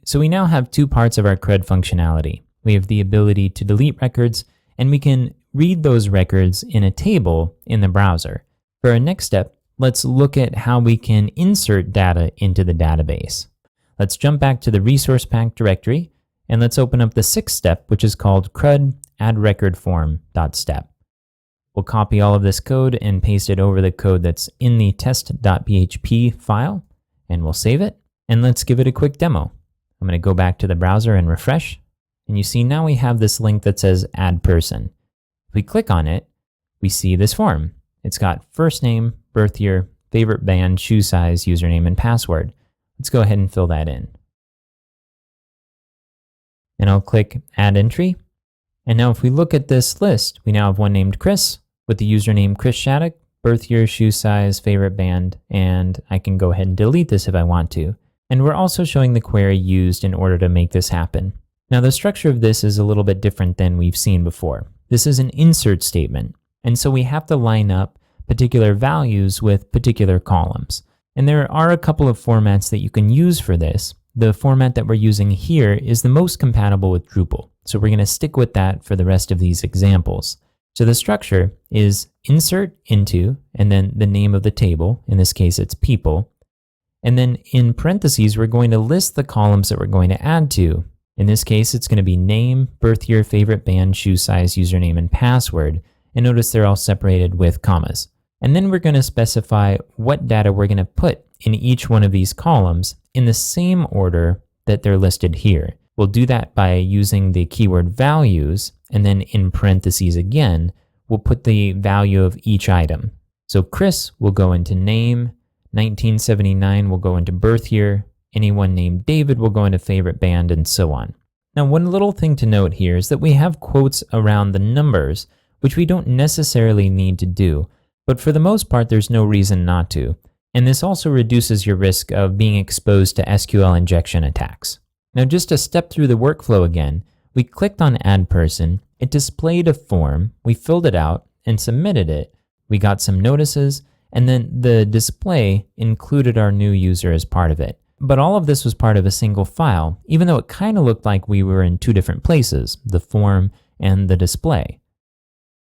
So we now have two parts of our CRUD functionality. We have the ability to delete records, and we can read those records in a table in the browser. For our next step, let's look at how we can insert data into the database. Let's jump back to the resource pack directory, and let's open up the sixth step, which is called CRUD add record form.step. We'll copy all of this code and paste it over the code that's in the test.php file, and we'll save it. And let's give it a quick demo. I'm going to go back to the browser and refresh. And you see now we have this link that says add person. If we click on it, we see this form. It's got first name, birth year, favorite band, shoe size, username, and password. Let's go ahead and fill that in. And I'll click add entry. And now if we look at this list, we now have one named Chris with the username Chris Shattuck, birth year, shoe size, favorite band, and I can go ahead and delete this if I want to. And we're also showing the query used in order to make this happen. Now the structure of this is a little bit different than we've seen before. This is an insert statement, and so we have to line up particular values with particular columns. And there are a couple of formats that you can use for this. The format that we're using here is the most compatible with Drupal, so we're going to stick with that for the rest of these examples. So the structure is insert into, and then the name of the table, in this case it's people, and then in parentheses we're going to list the columns that we're going to add to. In this case it's going to be name, birth year, favorite band, shoe size, username, and password, and notice they're all separated with commas. And then we're going to specify what data we're going to put in each one of these columns in the same order that they're listed here. We'll do that by using the keyword values, and then in parentheses again, we'll put the value of each item. So Chris will go into name, 1979 will go into birth year, anyone named David will go into favorite band, and so on. Now one little thing to note here is that we have quotes around the numbers, which we don't necessarily need to do, but for the most part there's no reason not to. And this also reduces your risk of being exposed to SQL injection attacks. Now just to step through the workflow again, we clicked on add person, it displayed a form, we filled it out and submitted it, we got some notices, and then the display included our new user as part of it. But all of this was part of a single file, even though it kind of looked like we were in two different places, the form and the display.